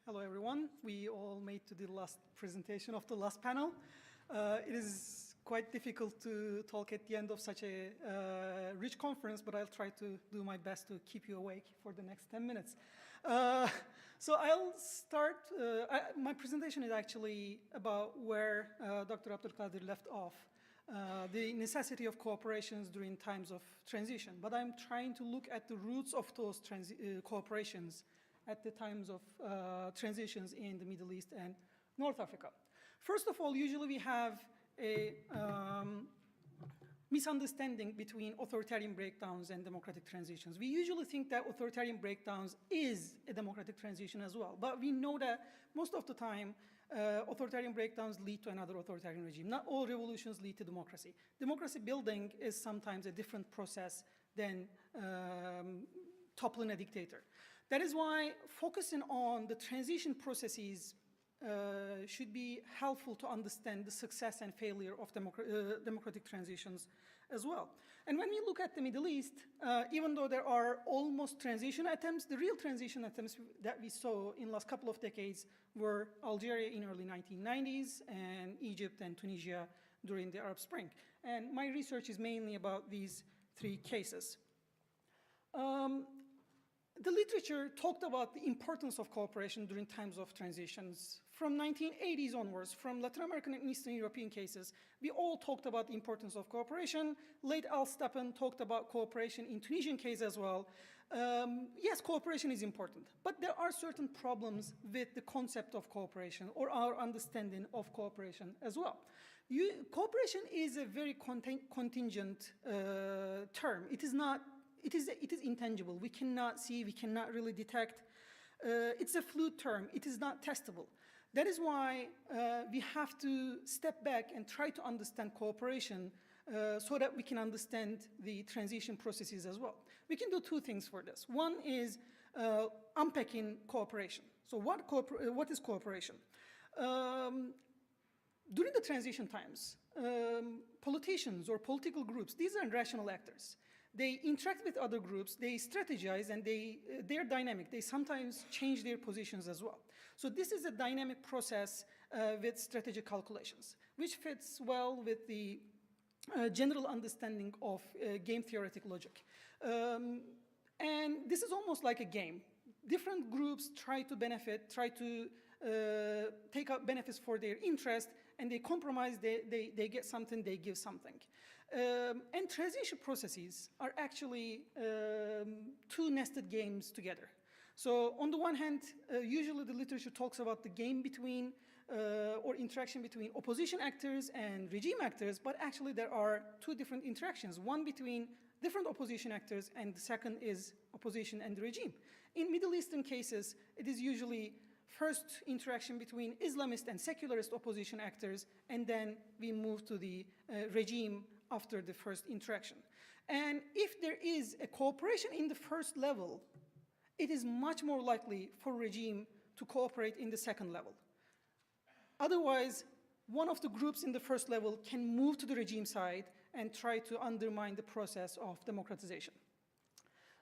Hello, everyone. We all made to the last presentation of the last panel. It is quite difficult to talk at the end of such a rich conference, but I'll try to do my best to keep you awake for the next 10 minutes. So I'll start. My presentation is actually about where Dr. Abdulkadir left off. The necessity of cooperations during times of transition. But I'm trying to look at the roots of those cooperations at the times of transitions in the Middle East and North Africa. First of all, usually we have a misunderstanding between authoritarian breakdowns and democratic transitions. We usually think that authoritarian breakdowns is a democratic transition as well, but we know that most of the time authoritarian breakdowns lead to another authoritarian regime. Not all revolutions lead to democracy. Democracy building is sometimes a different process than toppling a dictator. That is why focusing on the transition processes should be helpful to understand the success and failure of democratic transitions as well. And when we look at the Middle East, even though there are almost transition attempts, the real transition attempts that we saw in the last couple of decades were Algeria in early 1990s and Egypt and Tunisia during the Arab Spring. And my research is mainly about these three cases. The literature talked about the importance of cooperation during times of transitions. From 1980s onwards, from Latin American and Eastern European cases, we all talked about the importance of cooperation. Late Al Stepan talked about cooperation in Tunisian case as well. Yes, cooperation is important, but there are certain problems with the concept of cooperation or our understanding of cooperation as well. Cooperation is a very contingent term. It is intangible. We cannot see, we cannot really detect. It's a fluid term. It is not testable. That is why we have to step back and try to understand cooperation so that we can understand the transition processes as well. We can do two things for this. One is unpacking cooperation. So what is cooperation? During the transition times, politicians or political groups, these are rational actors. They interact with other groups, they strategize, and they're dynamic. They sometimes change their positions as well. So this is a dynamic process with strategic calculations, which fits well with the general understanding of game theoretic logic. And this is almost like a game. Different groups try to benefit, try to take out benefits for their interest, and they compromise, they get something, they give something. And transition processes are actually two nested games together. So on the one hand, usually the literature talks about the game between or interaction between opposition actors and regime actors, but actually there are two different interactions, one between different opposition actors, and the second is opposition and the regime. In Middle Eastern cases, it is usually first interaction between Islamist and secularist opposition actors, and then we move to the regime after the first interaction. And if there is a cooperation in the first level, it is much more likely for regime to cooperate in the second level. Otherwise, one of the groups in the first level can move to the regime side and try to undermine the process of democratization.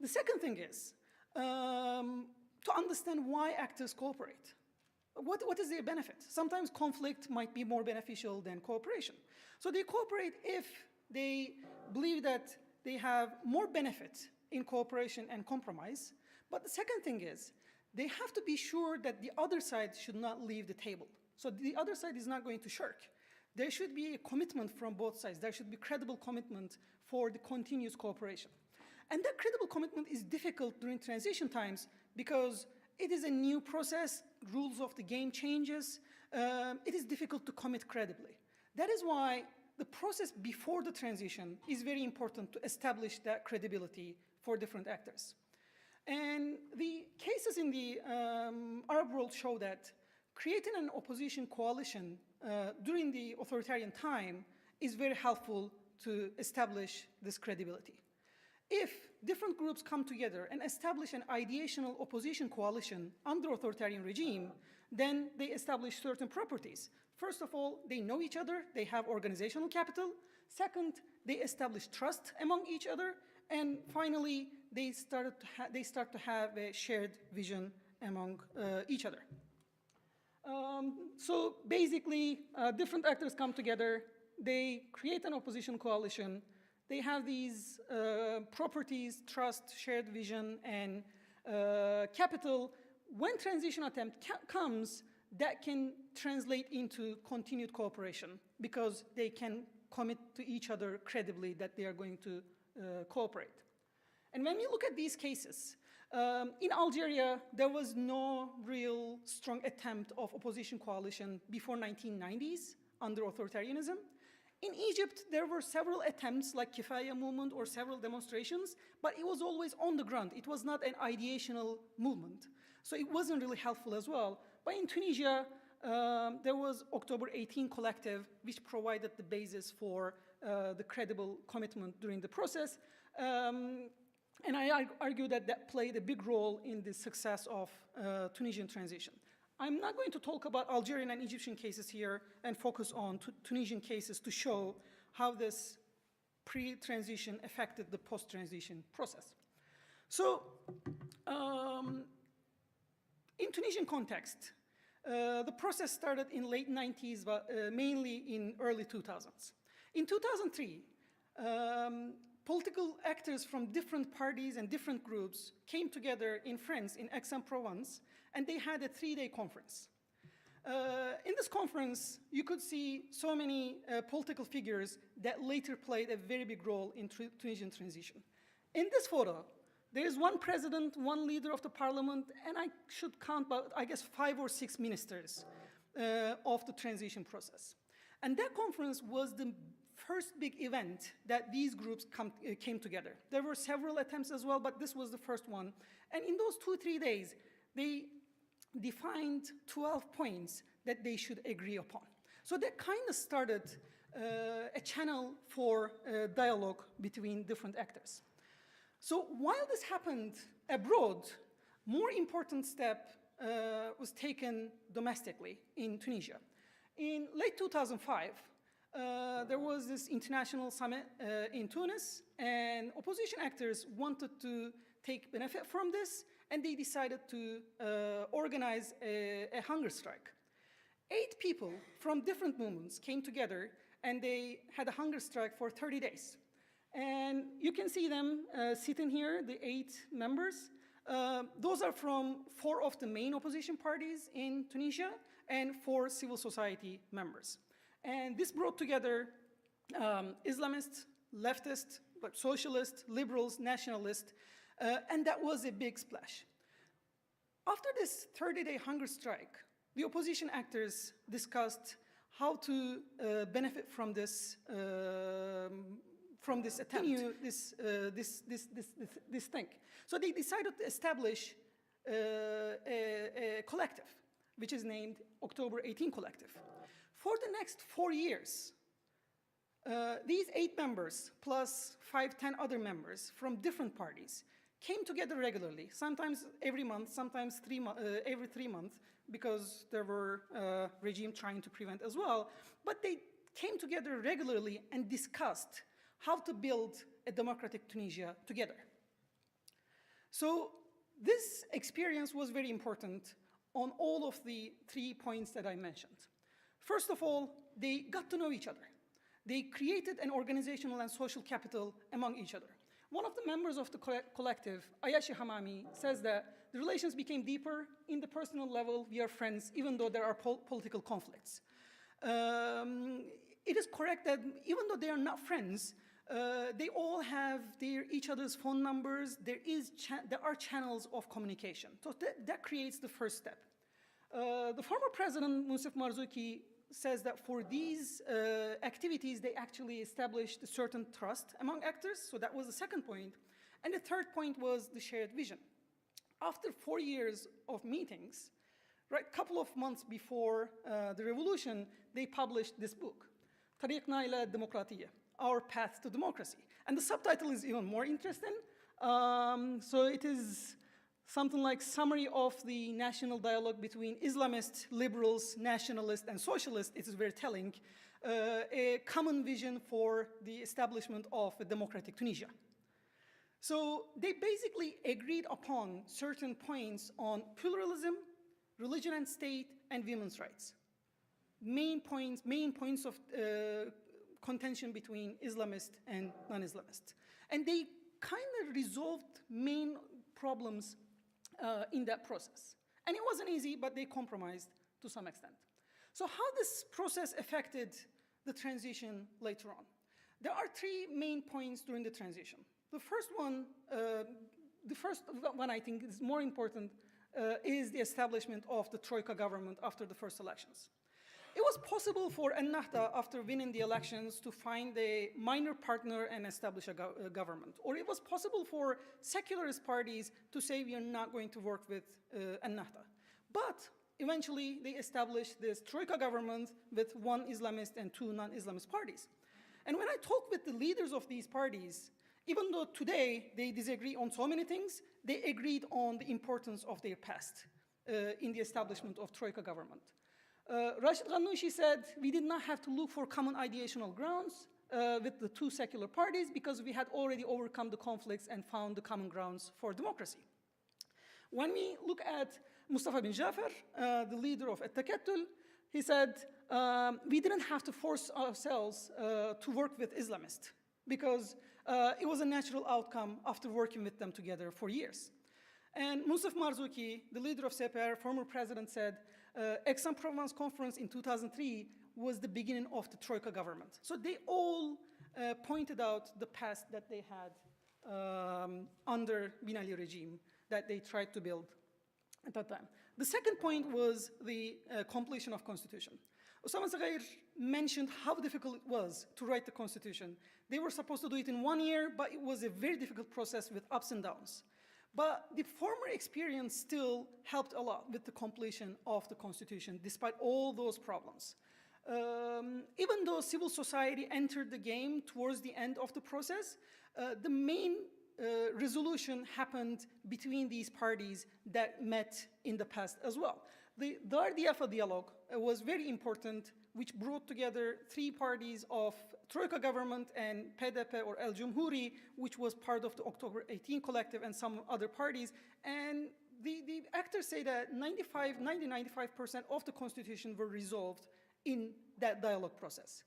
The second thing is to understand why actors cooperate. What is their benefit? Sometimes conflict might be more beneficial than cooperation. So they cooperate if they believe that they have more benefit in cooperation and compromise. But the second thing is they have to be sure that the other side should not leave the table. So the other side is not going to shirk. There should be a commitment from both sides. There should be credible commitment for the continuous cooperation. And that credible commitment is difficult during transition times because it is a new process, rules of the game changes. It is difficult to commit credibly. That is why the process before the transition is very important to establish that credibility for different actors. And the cases in the Arab world show that creating an opposition coalition during the authoritarian time is very helpful to establish this credibility. If different groups come together and establish an ideational opposition coalition under authoritarian regime, then they establish certain properties. First of all, they know each other, they have organizational capital. Second, they establish trust among each other. And finally, they start to have a shared vision among each other. So basically, different actors come together, they create an opposition coalition, they have these properties, trust, shared vision, and capital. When transition attempt comes, that can translate into continued cooperation because they can commit to each other credibly that they are going to cooperate. And when we look at these cases, in Algeria, there was no real strong attempt of opposition coalition before 1990s under authoritarianism. In Egypt, there were several attempts like Kifaya movement or several demonstrations, but it was always on the ground. It was not an ideational movement. So it wasn't really helpful as well. But in Tunisia, there was October 18 collective, which provided the basis for the credible commitment during the process. And I argue that that played a big role in the success of Tunisian transition. I'm not going to talk about Algerian and Egyptian cases here and focus on Tunisian cases to show how this pre-transition affected the post-transition process. So, in Tunisian context, the process started in late 90s, but mainly in early 2000s. In 2003, political actors from different parties and different groups came together in France, in Aix-en-Provence, and they had a 3-day conference. In this conference, you could see so many political figures that later played a very big role in Tunisian transition. In this photo, there is one president, one leader of the parliament, and I should count about, I guess, 5 or 6 ministers of the transition process. And that conference was the first big event that these groups came together. There were several attempts as well, but this was the first one. And in those 2-3 days, they defined 12 points that they should agree upon. So that kind of started a channel for dialogue between different actors. So while this happened abroad, more important step was taken domestically in Tunisia. In late 2005, there was this international summit in Tunis, and opposition actors wanted to take benefit from this, and they decided to organize a hunger strike. 8 people from different movements came together, and they had a hunger strike for 30 days. And you can see them sitting here, the 8 members. Those are from 4 of the main opposition parties in Tunisia and 4 civil society members. And this brought together Islamists, leftists, socialists, liberals, nationalists, and that was a big splash. After this 30-day hunger strike, the opposition actors discussed how to benefit from this attempt, this thing. So they decided to establish a collective, which is named October 18 Collective. For the next 4 years, these 8 members plus 5-10 other members from different parties came together regularly, sometimes every month, sometimes every 3 months, because there were regime trying to prevent as well. But they came together regularly and discussed how to build a democratic Tunisia together. So this experience was very important on all of the 3 points that I mentioned. First of all, they got to know each other. They created an organizational and social capital among each other. One of the members of the collective, Ayashi Hamami, says that the relations became deeper. In the personal level, we are friends, even though there are political conflicts. It is correct that even though they are not friends, they all have each other's phone numbers. There are channels of communication. So that creates the first step. The former president, Mousef Marzouki, says that for these activities, they actually established a certain trust among actors. So that was the second point. And the third point was the shared vision. After 4 years of meetings, right, a couple of months before the revolution, they published this book, Tariqna ila Demokratiya, Our Path to Democracy. And the subtitle is even more interesting. So it is something like summary of the national dialogue between Islamists, liberals, nationalists, and socialists. It is very telling. A common vision for the establishment of a democratic Tunisia. So they basically agreed upon certain points on pluralism, religion and state, and women's rights. Main points of contention between Islamist and non-Islamist. And they kind of resolved main problems in that process. And it wasn't easy, but they compromised to some extent. So how this process affected the transition later on? There are three main points during the transition. The first one I think is more important, is the establishment of the Troika government after the first elections. It was possible for Ennahda, after winning the elections, to find a minor partner and establish a government. Or it was possible for secularist parties to say, we are not going to work with Ennahda. But eventually, they established this Troika government with one Islamist and two non-Islamist parties. And when I talk with the leaders of these parties, even though today they disagree on so many things, they agreed on the importance of their past in the establishment of Troika government. Rashid Ghannouchi said, we did not have to look for common ideational grounds with the two secular parties because we had already overcome the conflicts and found the common grounds for democracy. When we look at Mustafa bin Jafar, the leader of At-Takattul, he said, we didn't have to force ourselves to work with Islamists because it was a natural outcome after working with them together for years. And Moussef Marzouki, the leader of CPR, former president, said, Aix-en-Provence conference in 2003 was the beginning of the Troika government. So they all pointed out the past that they had under Ben Ali regime that they tried to build at that time. The second point was the completion of constitution. Osama Zaghair mentioned how difficult it was to write the constitution. They were supposed to do it in 1 year, but it was a very difficult process with ups and downs. But the former experience still helped a lot with the completion of the constitution, despite all those problems. Even though civil society entered the game towards the end of the process, the main resolution happened between these parties that met in the past as well. The Dardiafa dialogue was very important, which brought together three parties of Troika government and PDP or El Jumhuri, which was part of the October 18 collective and some other parties. And the actors say that 90–95% of the constitution were resolved in that dialogue process.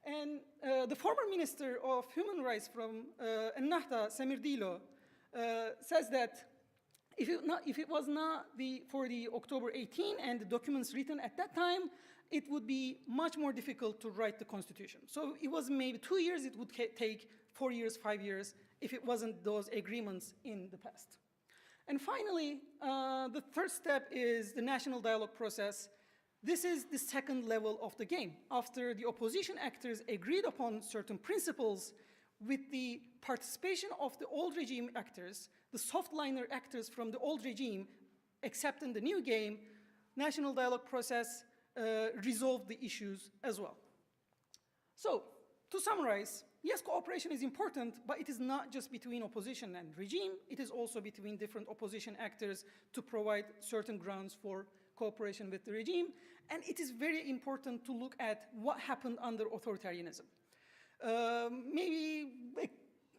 And the former minister of human rights from Ennahda, Samir Dilo, says that if it was not for the October 18 and the documents written at that time, it would be much more difficult to write the constitution. So it was maybe 2 years, it would take 4 years, 5 years, if it wasn't those agreements in the past. And finally, the third step is the national dialogue process. This is the second level of the game. After the opposition actors agreed upon certain principles, with the participation of the old regime actors, the softliner actors from the old regime accepting the new game, national dialogue process resolved the issues as well. So, to summarize, yes, cooperation is important, but it is not just between opposition and regime, it is also between different opposition actors to provide certain grounds for cooperation with the regime, and it is very important to look at what happened under authoritarianism. Maybe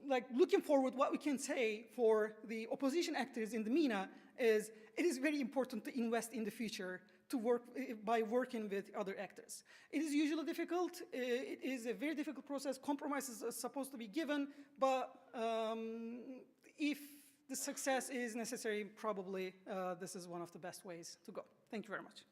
like looking forward, what we can say for the opposition actors in the MENA is it is very important to invest in the future to work by working with other actors. It is usually difficult. It is a very difficult process. Compromises are supposed to be given, but if the success is necessary, probably this is one of the best ways to go. Thank you very much.